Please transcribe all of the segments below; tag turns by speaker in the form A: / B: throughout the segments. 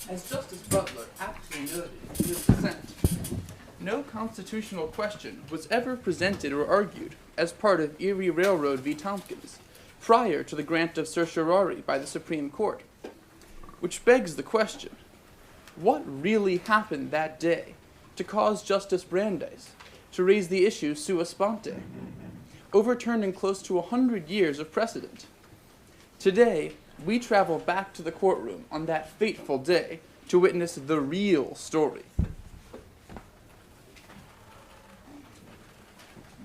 A: As Justice Butler aptly noted in his dissent, no constitutional question was ever presented or argued as part of Erie Railroad v. Tompkins prior to the grant of certiorari by the Supreme Court. Which begs the question, what really happened that day to cause Justice Brandeis to raise the issue sua sponte, overturning close to 100 years of precedent? Today, we travel back to the courtroom on that fateful day to witness the real story.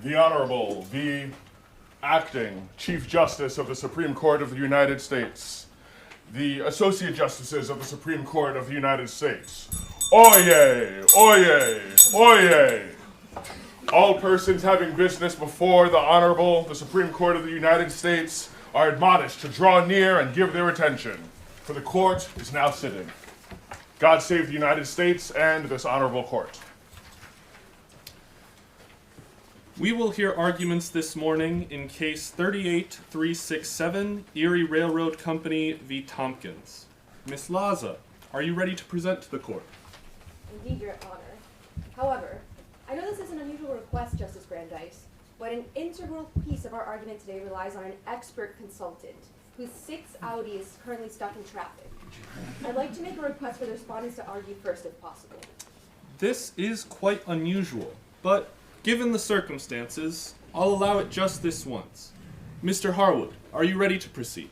B: The Honorable, the Acting Chief Justice of the Supreme Court of the United States, the Associate Justices of the Supreme Court of the United States. Oyez! Oyez! Oyez! All persons having business before the Honorable, the Supreme Court of the United States, are admonished to draw near and give their attention, for the court is now sitting. God save the United States and this honorable court.
C: We will hear arguments this morning in Case 38367, Erie Railroad Company v. Tompkins. Ms. Laza, are you ready to present to the court?
D: Indeed, Your Honor. However, I know this is an unusual request, Justice Brandeis, but an integral piece of our argument today relies on an expert consultant whose 6 Audi is currently stuck in traffic. I'd like to make a request for the respondents to argue first if possible.
C: This is quite unusual, but given the circumstances, I'll allow it just this once. Mr. Harwood, are you ready to proceed?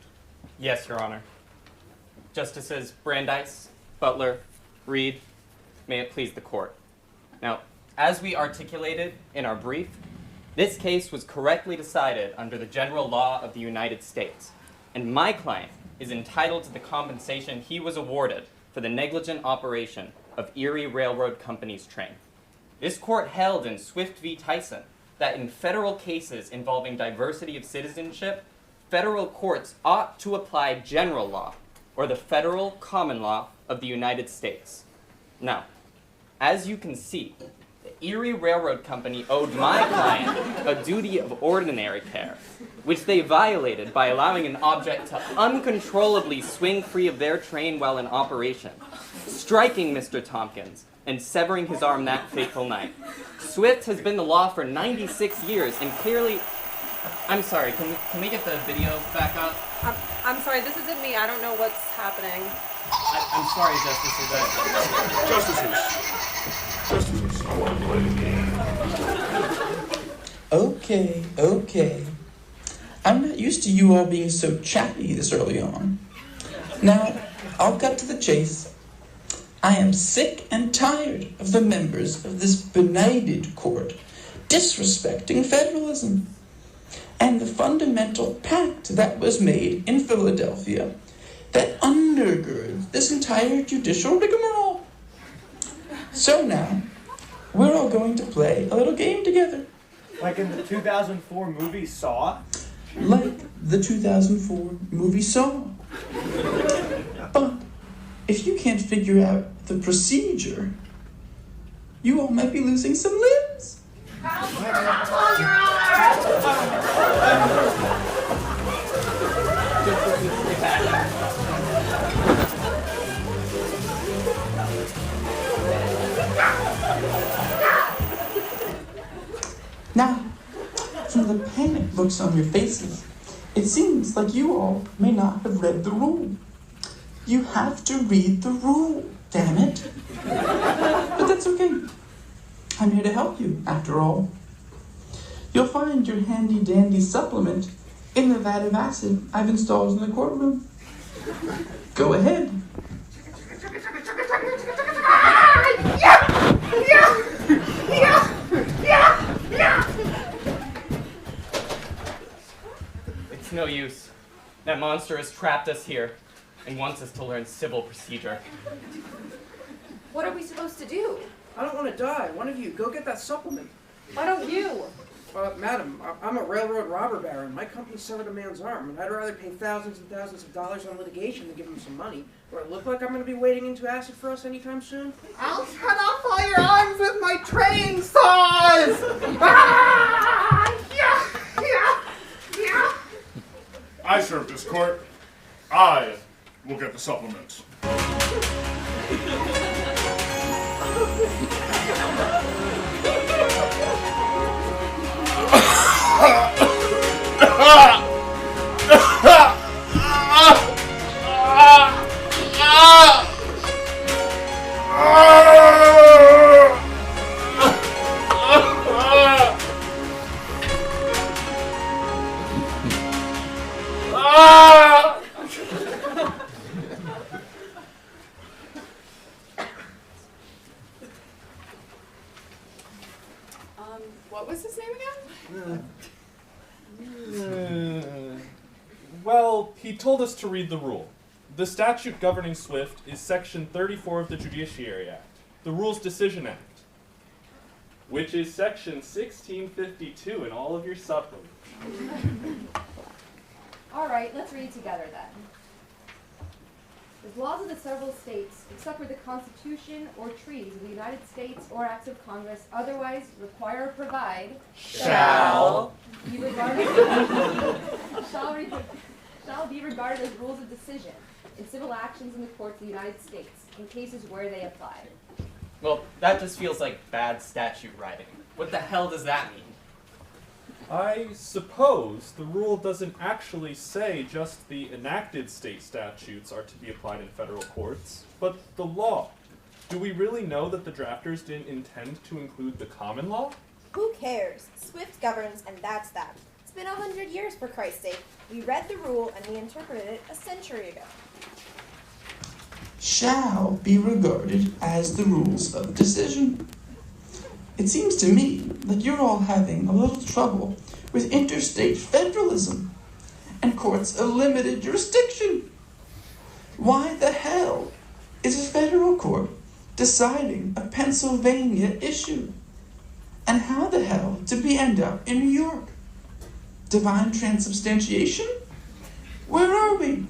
E: Yes, Your Honor. Justices Brandeis, Butler, Reed, may it please the court. Now, as we articulated in our brief, this case was correctly decided under the general law of the United States, and my client is entitled to the compensation he was awarded for the negligent operation of Erie Railroad Company's train. This court held in Swift v. Tyson that in federal cases involving diversity of citizenship, federal courts ought to apply general law, or the federal common law of the United States. Now, as you can see, the Erie Railroad Company owed my client a duty of ordinary care, which they violated by allowing an object to uncontrollably swing free of their train while in operation, striking Mr. Tompkins and severing his arm that fateful night. Swift has been the law for 96 years and clearly... I'm sorry, can we get the video back up?
F: I'm sorry, this isn't me. I don't know what's happening.
E: I'm sorry, Justices.
G: Okay. I'm not used to you all being so chatty this early on. Now, I'll cut to the chase. I am sick and tired of the members of this benighted court disrespecting federalism and the fundamental pact that was made in Philadelphia that undergirds this entire judicial rigmarole. So now, we're all going to play a little game together.
H: Like in the 2004 movie Saw?
G: Like the 2004 movie Saw. But if you can't figure out the procedure, you all might be losing some limbs. Now, from the panicked looks on your faces, it seems like you all may not have read the rule. You have to read the rule, damn it. But that's okay. I'm here to help you, after all. You'll find your handy-dandy supplement in the vat of acid I've installed in the courtroom. Go ahead.
E: It's no use. That monster has trapped us here and wants us to learn civil procedure.
D: What are we supposed to do?
I: I don't want to die. One of you, go get that supplement.
D: Why don't you?
I: Madam, I'm a railroad robber baron. My company severed a man's arm, and I'd rather pay thousands and thousands of dollars on litigation than give him some money. Do I look like I'm going to be wading into acid for us anytime soon?
J: I'll cut off all your arms with my train saws!
B: I serve this court. I will get the supplement.
F: What was his name again?
C: Well, he told us to read the rule. The statute governing SWIFT is Section 34 of the Judiciary Act, the Rules Decision Act, which is Section 1652 in all of your supplements.
D: All right, let's read together then. The laws of the several states, except for the Constitution or treaties of the United States or acts of Congress, otherwise require or provide,
E: Shall
D: be regarded shall be regarded as rules of decision in civil actions in the courts of the United States in cases where they apply.
E: Well, that just feels like bad statute writing. What the hell does that mean?
C: I suppose the rule doesn't actually say just the enacted state statutes are to be applied in federal courts, but the law. Do we really know that the drafters didn't intend to include the common law?
K: Who cares? SWIFT governs, and that's that. It's been 100 years, for Christ's sake. We read the rule, and we interpreted it a century ago.
G: Shall be regarded as the rules of decision. It seems to me that you're all having a little trouble with interstate federalism and courts of limited jurisdiction. Why the hell is a federal court deciding a Pennsylvania issue? And how the hell did we end up in New York? Divine transubstantiation? Where are we?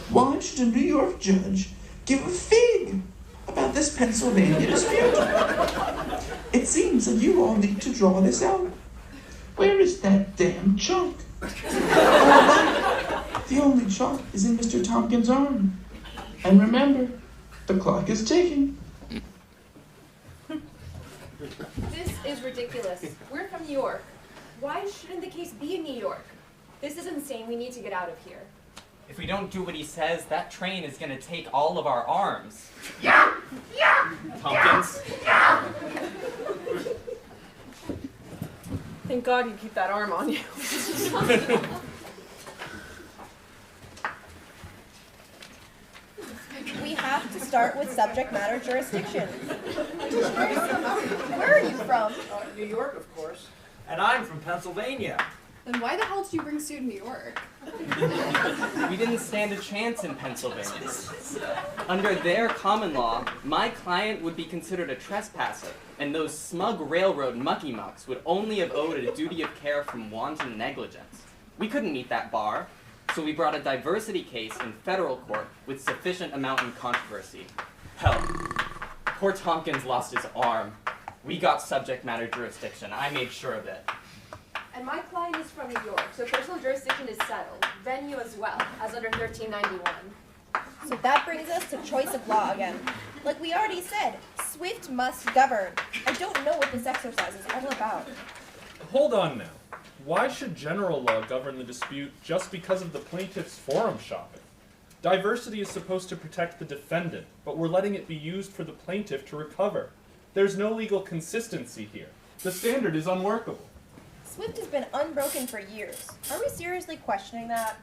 G: Why should a New York judge give a fig about this Pennsylvania dispute? It seems that you all need to draw this out. Where is that damn chalk? The only chalk is in Mr. Tompkins' arm. And remember, the clock is ticking.
D: This is ridiculous. We're from New York. Why shouldn't the case be in New York? This is insane. We need to get out of here.
E: If we don't do what he says, that train is going to take all of our arms.
J: Yeah! Yeah!
E: Tompkins?
F: Thank God you keep that arm on you.
K: We have to start with subject matter jurisdiction. Where are you from?
I: New York, of course.
H: And I'm from Pennsylvania.
F: Then why the hell did you bring suit in New York?
E: We didn't stand a chance in Pennsylvania. Under their common law, my client would be considered a trespasser, and those smug railroad mucky-mucks would only have owed a duty of care from wanton negligence. We couldn't meet that bar, so we brought a diversity case in federal court with sufficient amount in controversy. Hell, poor Tompkins lost his arm. We got subject matter jurisdiction. I made sure of it.
D: And my client is from New York, so personal jurisdiction is settled. Venue as well, as under 1391.
K: So that brings us to choice of law again. Like we already said, SWIFT must govern. I don't know what this exercise is all about.
C: Hold on now. Why should general law govern the dispute just because of the plaintiff's forum shopping? Diversity is supposed to protect the defendant, but we're letting it be used for the plaintiff to recover. There's no legal consistency here. The standard is unworkable.
K: SWIFT has been unbroken for years. Are we seriously questioning that?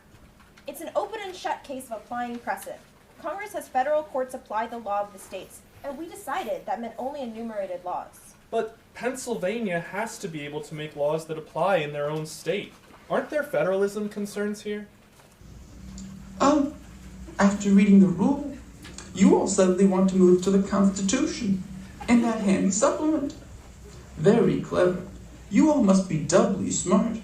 K: It's an open and shut case of applying precedent. Congress has federal courts apply the law of the states, and we decided that meant only enumerated laws.
C: But Pennsylvania has to be able to make laws that apply in their own state. Aren't there federalism concerns here?
G: After reading the rule, you all suddenly want to move to the Constitution and that handy supplement. Very clever. You all must be doubly smart.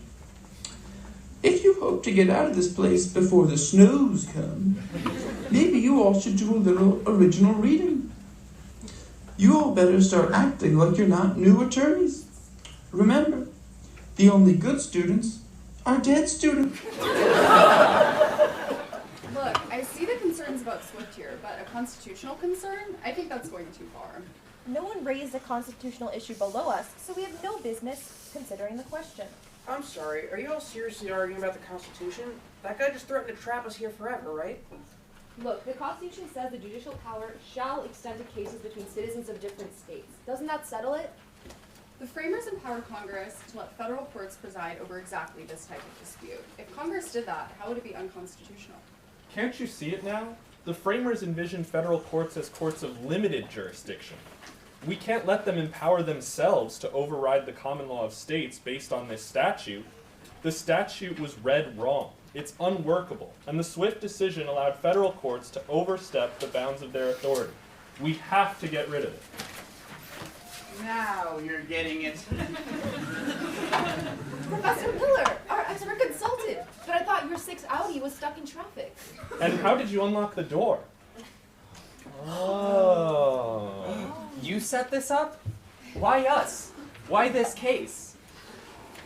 G: If you hope to get out of this place before the snows come, maybe you all should do a little original reading. You all better start acting like you're not new attorneys. Remember, the only good students are dead students.
F: Look, I see the concerns about about Swift here, but a constitutional concern? I think that's going too far.
K: No one raised a constitutional issue below us, so we have no business considering the question.
I: I'm sorry, are you all seriously arguing about the Constitution? That guy just threatened to trap us here forever, right?
D: Look, the Constitution says the judicial power shall extend to cases between citizens of different states. Doesn't that settle it?
F: The framers empowered Congress to let federal courts preside over exactly this type of dispute. If Congress did that, how would it be unconstitutional?
C: Can't you see it now? The framers envisioned federal courts as courts of limited jurisdiction. We can't let them empower themselves to override the common law of states based on this statute. The statute was read wrong. It's unworkable, and the Swift decision allowed federal courts to overstep the bounds of their authority. We have to get rid of it.
A: Now you're getting it.
D: Professor Miller, our expert consultant. But I thought your 6 Audi was stuck in traffic.
C: And how did you unlock the door? Oh.
E: You set this up? Why us? Why this case?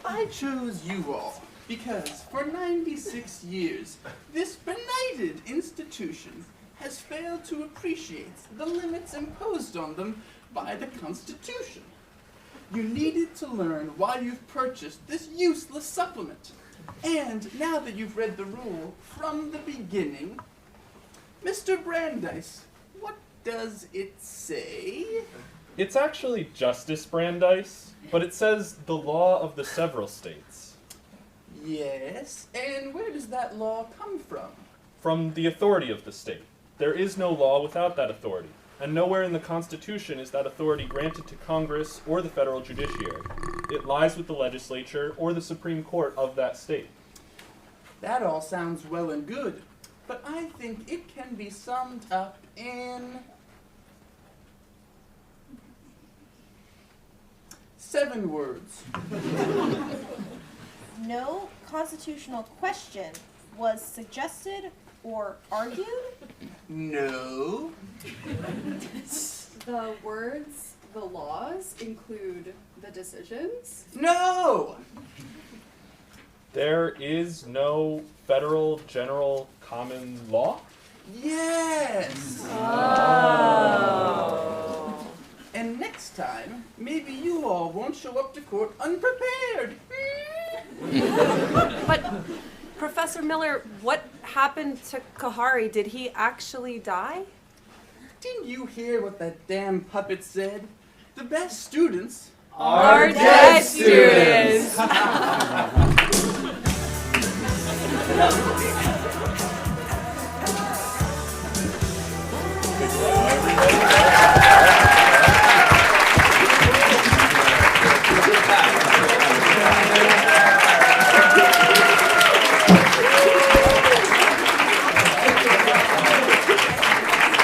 A: I chose you all because for 96 years, this benighted institution has failed to appreciate the limits imposed on them by the Constitution. You needed to learn why you've purchased this useless supplement. And now that you've read the rule from the beginning, Mr. Brandeis, what does it say?
C: It's actually Justice Brandeis, but it says the law of the several states.
A: Yes, and where does that law come from?
C: From the authority of the state. There is no law without that authority, and nowhere in the Constitution is that authority granted to Congress or the federal judiciary. It lies with the legislature or the Supreme Court of that state.
A: That all sounds well and good, but I think it can be summed up in 7 words.
K: No constitutional question was suggested or argued?
A: No.
F: The words, the laws include the decisions?
A: No!
C: There is no federal general common law?
A: Yes! And next time, maybe you all won't show up to court unprepared.
L: But, Professor Miller, what happened to Kahari? Did he actually die?
A: Didn't you hear what that damn puppet said? The best students
L: are dead students.